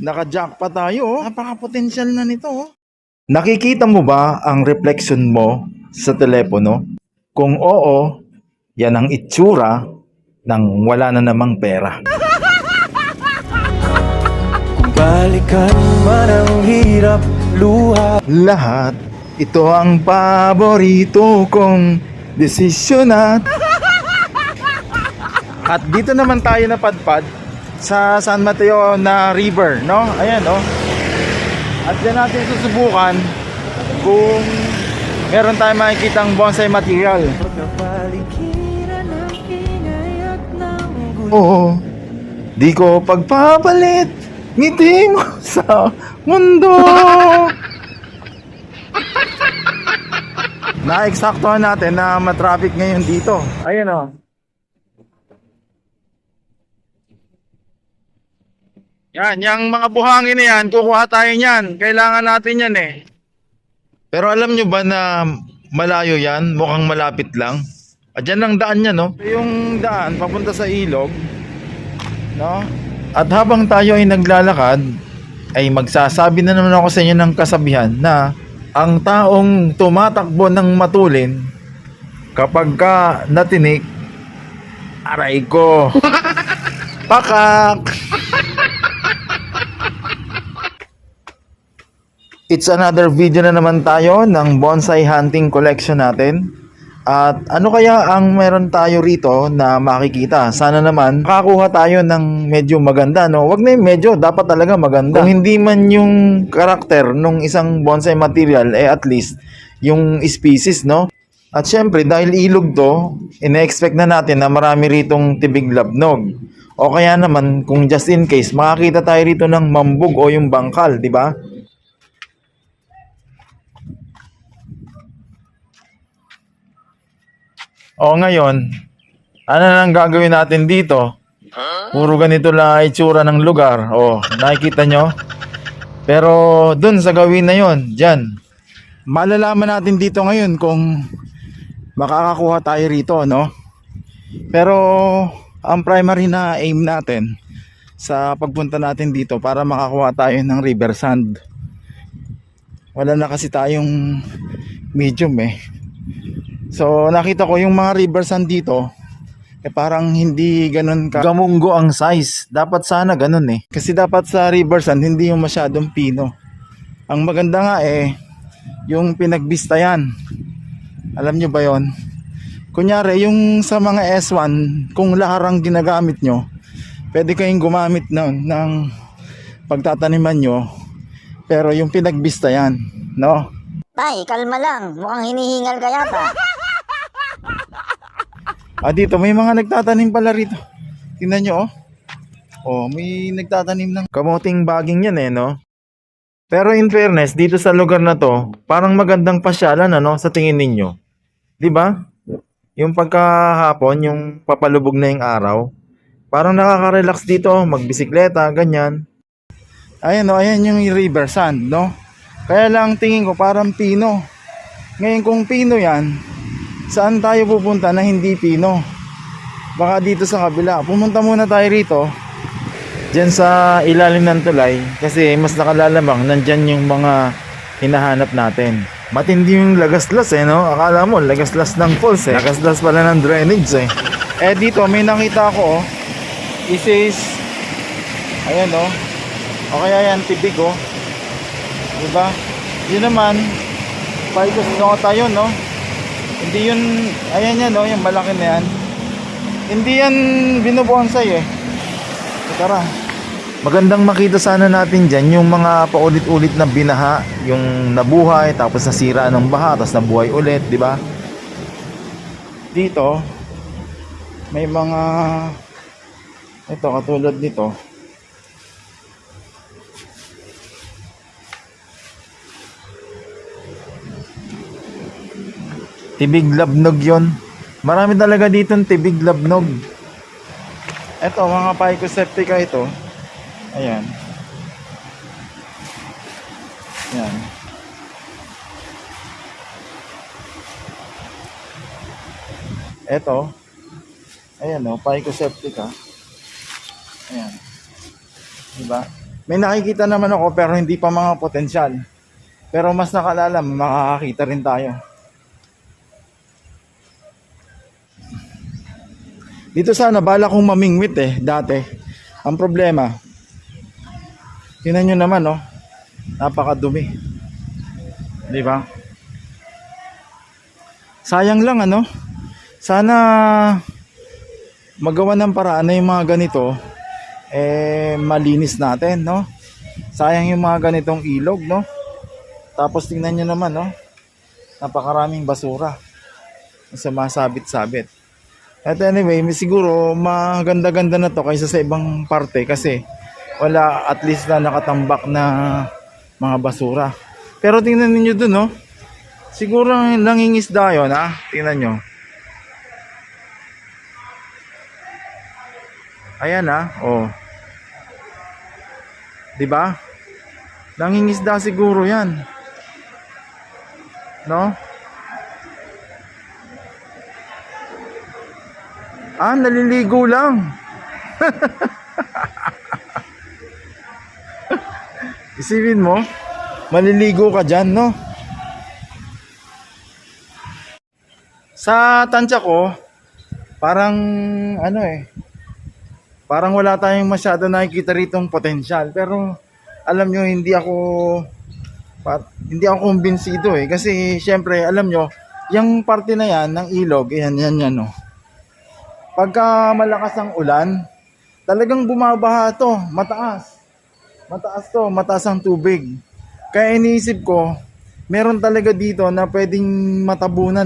Naka-jackpot tayo, oh. Napaka-potential na nito, oh. Nakikita mo ba ang reflection mo sa telepono? Kung oo, yan ang itsura ng wala na namang pera. Balikan man ang hirap, luha. Lahat, ito ang paborito kong desisyon at dito naman tayo napadpad sa San Mateo na river, no? Ayan, oh. At dyan natin susubukan kung meron tayong makikitang bonsai material. Pagkapaligiran ng ingay at ng gulo. Oo, di ko pagpapalit ngiti mo sa mundo. Na-eksaktuhan natin na matraffic ngayon dito. Ayan, oh. Yan, yung mga buhangin na yan, kukuha tayo niyan. Kailangan natin yan eh. Pero alam nyo ba na malayo yan? Mukhang malapit lang. At dyan ang daan niya, no? Yung daan, papunta sa ilog. No? At habang tayo ay naglalakad, ay magsasabi na naman ako sa inyo ng kasabihan na ang taong tumatakbo ng matulin, kapag ka natinik, aray ko. Pakak! It's another video na naman tayo ng bonsai hunting collection natin. At ano kaya ang meron tayo rito na makikita? Sana naman makakuha tayo ng medyo maganda, no? Wag na yung medyo, dapat talaga maganda. Kung hindi man yung karakter nung isang bonsai material, at least yung species, no? At syempre, dahil ilog to, ina-expect na natin na marami ritong tibig labnog. O kaya naman, kung just in case, makakita tayo rito ng mambug o yung bangkal, di ba? O ngayon, ano nang gagawin natin dito? Puro ganito lang itsura ng lugar. O, nakikita nyo? Pero dun sa gawin na yon, dyan, malalaman natin dito ngayon kung makakakuha tayo rito, no? Pero ang primary na aim natin sa pagpunta natin dito para makakuha tayo ng river sand. Wala na kasi tayong medium eh. So nakita ko yung mga river sand dito parang hindi ganun ka gamunggo ang size. Dapat sana ganun eh. Kasi dapat sa river sand hindi yung masyadong pino. Ang maganda nga yung pinagbistayan. Alam nyo ba yon? Kunyari yung sa mga S1, kung laharang ginagamit nyo, pwede kayong gumamit ng pagtataniman nyo, pero yung pinagbistayan, no? Tay, kalma lang. Mukhang hinihingal ka yata. Dito may mga nagtatanim pala rito. Tingnan nyo, oh. Oh, may nagtatanim ng kamuting baging yan no? Pero in fairness, dito sa lugar na to, parang magandang pasyalan sa tingin ninyo. 'Di ba? Yung pagkahapon, yung papalubog na yung araw, parang nakaka-relax dito, magbisikleta, ganyan. Ayan ayan yung river sand, no? Kaya lang tingin ko parang pino. Ngayon kung pino yan, saan tayo pupunta na hindi pino? Baka dito sa kabila. Pumunta muna tayo rito, dyan sa ilalim ng tulay, kasi mas nakalalamang nandyan yung mga hinahanap natin. Matindi yung lagaslas no? Akala mo lagaslas ng falls lagaslas pala ng drainage dito may nakita ako this is ayan o kaya yan tibig diba? Yun naman Ficus nota yun hindi yun ayan yan yung malaki na yan hindi yan binubonsai tara. Magandang makita sana natin dyan yung mga paulit-ulit na binaha, yung nabuhay tapos nasira ng baha tapos nabuhay ulit, di ba? Dito may mga ito katulad nito. Tibig labnog yon. Marami talaga dito tibig labnog. Ito mga Ficus septica ito. Ayan. Ayan. Eto. Ayan Ficus septica. Ayan. Diba? May nakikita naman ako pero hindi pa mga potensyal. Pero mas nakalala, makakakita rin tayo. Dito sana bala kong mamingwit dati. Ang problema, tingnan nyo naman napakadumi. Di ba? Sayang lang sana magawa ng paraan na yung mga ganito malinis natin, no? Sayang yung mga ganitong ilog, no? Tapos tingnan nyo naman, napakaraming basura sa masabit-sabit. At anyway, siguro maganda-ganda na to kaysa sa ibang parte kasi wala at least na nakatambak na mga basura. Pero tingnan niyo dun, siguro nangingisda yun, tingnan nyo. Ayan, oh. 'Di ba? Nangingisda siguro 'yan. No? Naliligo lang. Isipin mo, maliligo ka dyan, no? Sa tansya ko, parang parang wala tayong masyado nakikita ritong potensyal. Pero alam nyo, hindi ako kumbinsido kasi syempre alam nyo, yung parte na yan ng ilog, yan pagka malakas ang ulan, talagang bumabaha to, mataas ang tubig. Kaya iniisip ko, meron talaga dito na pwedeng matabunan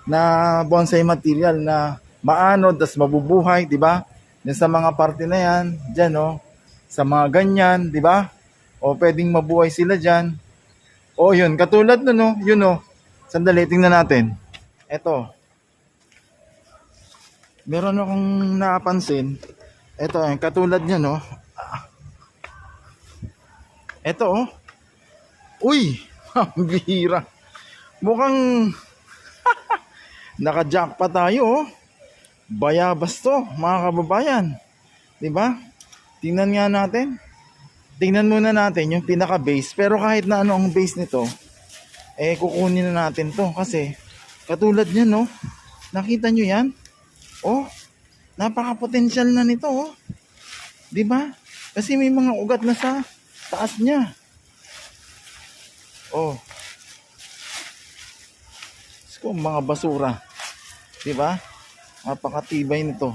na bonsai material na maanod, tas mabubuhay, di ba? Sa mga parte na yan, dyan sa mga ganyan, di ba? O pwedeng mabuhay sila dyan. O yun, katulad nun yun sandali, tingnan natin. Eto. Meron akong napansin. Eto, katulad niya, Eto, Uy, ang bihira. Mukhang naka-jackpot tayo, Bayabas to, mga kababayan. 'Di ba? Tingnan nga natin. Tingnan muna natin yung pinaka-base. Pero kahit na ano ang base nito, kukunin na natin to. Kasi, katulad niya, nakita nyo yan? Napaka-potential na nito, 'Di ba? Kasi may mga ugat na sa taas niya. Mga basura. 'Di ba? Napakatibay nito.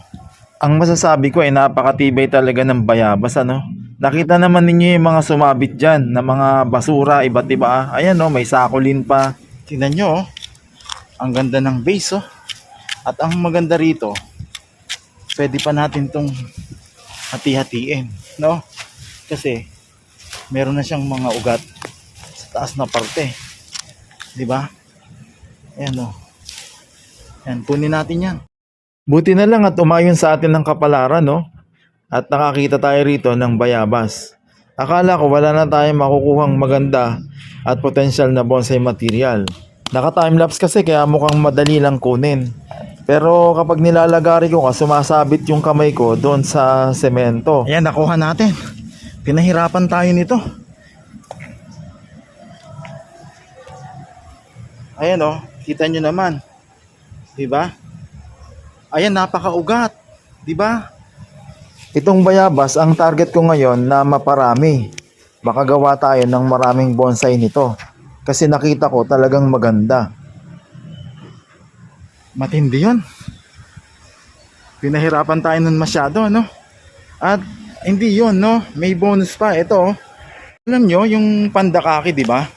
Ang masasabi ko ay napakatibay talaga ng bayabas, Nakita naman ninyo yung mga sumabit dyan na mga basura, iba't iba. Ayan, may sakulin pa. Tingnan nyo, ang ganda ng base, At ang maganda rito, pwede pa natin tong hati-hatiin, Kasi meron na siyang mga ugat sa taas na parte. 'Di ba? Ayan, Yan, kunin natin yan. Buti na lang at umayon sa atin ng kapalaran, At nakakita tayo rito ng bayabas. Akala ko wala na tayong makukuhang maganda at potensyal na bonsai material. Naka-timelapse kasi kaya mukhang madali lang kunin. Pero kapag nilalagari ko sumasabit yung kamay ko doon sa semento. Ayan, nakuha natin. Pinahirapan tayo nito. Ayan, kita nyo naman. 'Di ba? Ayan, napakaugat. 'Di ba? Itong bayabas, ang target ko ngayon na maparami. Makagawa tayo ng maraming bonsai nito. Kasi nakita ko talagang maganda. Matindi yun. Pinahirapan tayo nun masyado, At hindi yun, May bonus pa. Ito, alam nyo, yung pandakaki, 'di ba?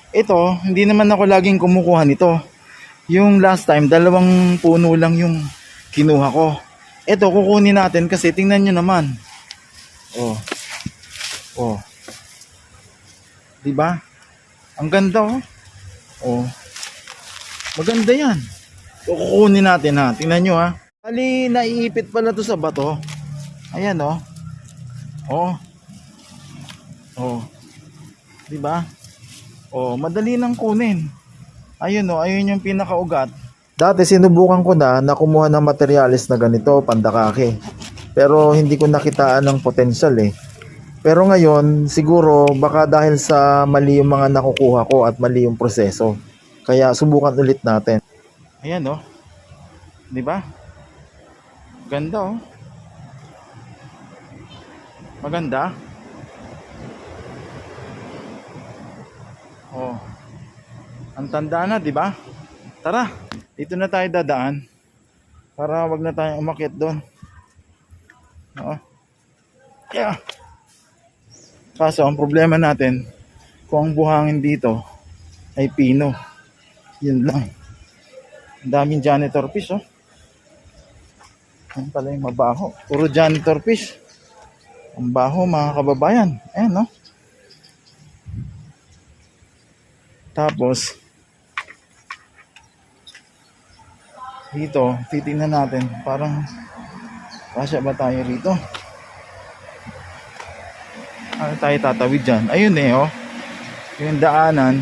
Ito, hindi naman ako laging kumukuha nito. Yung last time, 2 puno lang yung kinuha ko. Ito, kukunin natin kasi tingnan nyo naman. Diba? Ang ganda, maganda yan. Kukunin natin, tingnan nyo, Bali, naiipit pala to sa bato. Ayan, Diba? Madali nang kunin. Ayun, ayun yung pinakaugat. Dati sinubukan ko na kumuha ng materyales na ganito, pandakake. Pero hindi ko nakitaan ng potensyal Pero ngayon, siguro baka dahil sa mali yung mga nakukuha ko at mali yung proseso. Kaya subukan ulit natin. Ayan oh. 'Di ba? Ganda oh. Maganda. Oh. Ang tanda na, 'di ba? Tara, dito na tayo dadaan para wag na tayong umakyat doon. Oo. Yeah. Kaso ang problema natin, kung ang buhangin dito ay pino. Yun lang. Ang daming janitor fish oh. Yan pala yung mabaho. Puro janitor fish. Ang baho mga kababayan. Ayan no. Tapos dito, titingnan natin. Parang kasya ba tayo rito? Ano tayo tatawid dyan? Ayun eh oh. Yung daanan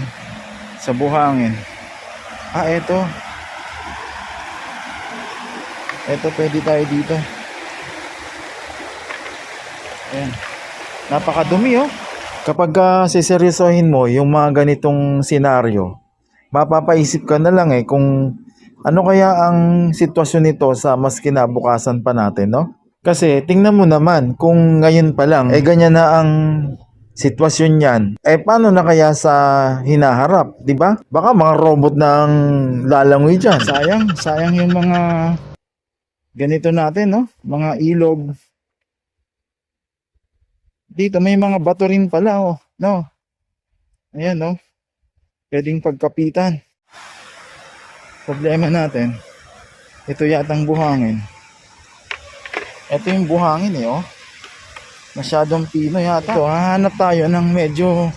sa buhangin. Eto. Eto pwede tayo dito. Ayan. Napakadumi oh. Kapag siseryosohin mo yung mga ganitong senaryo, mapapaisip ka na lang kung ano kaya ang sitwasyon nito sa mas kinabukasan pa natin, no? Kasi tingnan mo naman kung ngayon pa lang ganyan na ang sitwasyon niyan. Paano na kaya sa hinaharap, 'di ba? Baka mga robot nang lalangoy diyan. Sayang yung mga ganito natin, no? Mga ilog. Dito may mga bato rin pala, oh. No. Ayan, no. Pwedeng pagkapitan. Problema natin, ito yatang buhangin. Ito yung buhangin oh. Masyadong pino yata. Ito, hahanap tayo ng medyo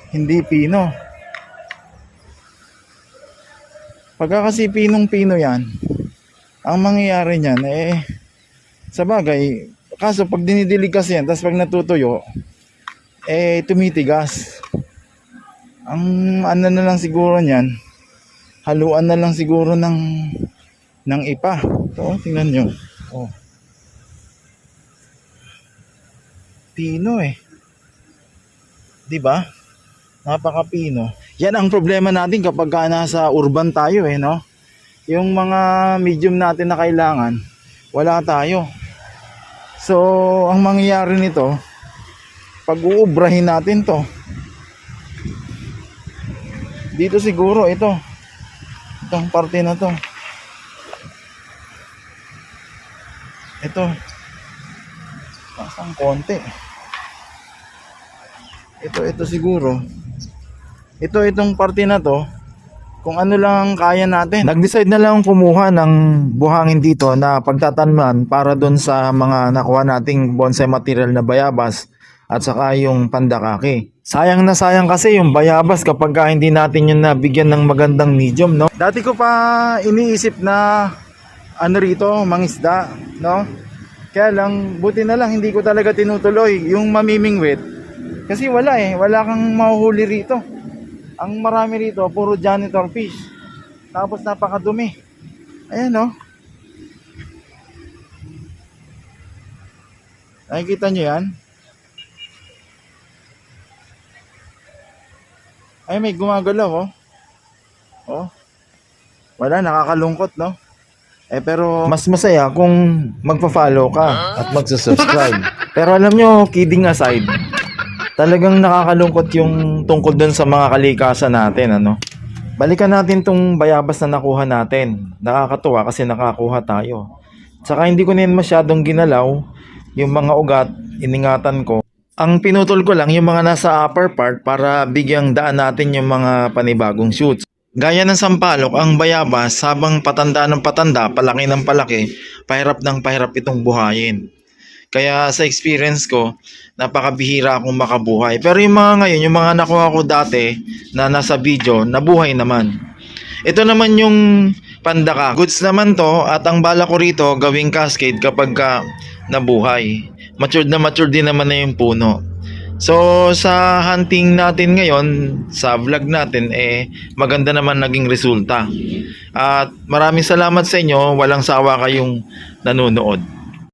hindi pino. Pagka kasi pinong-pino yan, ang mangyayari niyan sa bagay, kaso pag dinidilig kasi yan, tapos pag natutuyo, tumitigas. Ang ano na lang siguro niyan, haluan na lang siguro ng ipa. Ito, tingnan nyo. Oh. Pino 'Di ba? Napaka-pino. Yan ang problema natin kapag nasa urban tayo no? Yung mga medium natin na kailangan, wala tayo. So, ang mangyayari nito, pag uubrahin natin to, dito siguro itong parte na to. Ito. Pasang konti. Ito siguro. Itong parte na to, kung ano lang kaya natin. Nag-decide na lang kumuha ng buhangin dito na pagtatanman para doon sa mga nakuha nating bonsai material na bayabas at saka yung pandakake. Sayang na sayang kasi yung bayabas kapag hindi natin yun nabigyan ng magandang medium, no? Dati ko pa iniisip na rito, mangisda, no? Kaya lang, buti na lang hindi ko talaga tinutuloy yung mamimingwit. Kasi wala wala kang mahuhuli rito. Ang marami rito, puro janitor fish. Tapos napakadumi. Ayan no. Nakikita nyo yan? Ay, may gumagalaw oh. Wala, nakakalungkot no. Pero mas masaya kung magpa-follow ka at magsusubscribe. Pero alam nyo, kidding aside, talagang nakakalungkot yung tungkol dun sa mga kalikasan natin, ano. Balikan natin tong bayabas na nakuha natin. Nakakatuwa kasi nakakuha tayo. Tsaka hindi ko na yun masyadong ginalaw. Yung mga ugat, iningatan ko. Ang pinutol ko lang yung mga nasa upper part para bigyang daan natin yung mga panibagong shoots. Gaya ng sampalok, ang bayabas habang patanda ng patanda, palaki ng palaki, pahirap ng pahirap itong buhayin. Kaya sa experience ko, napakabihira akong makabuhay. Pero yung mga ngayon, yung mga nakuha ko dati na nasa video, nabuhay naman. Ito naman yung pandaka. Goods naman to at ang bala ko rito gawing cascade kapag nabuhay. Matured din naman na yung puno. So sa hunting natin ngayon, sa vlog natin, maganda naman naging resulta. At maraming salamat sa inyo, walang sawa kayong nanonood.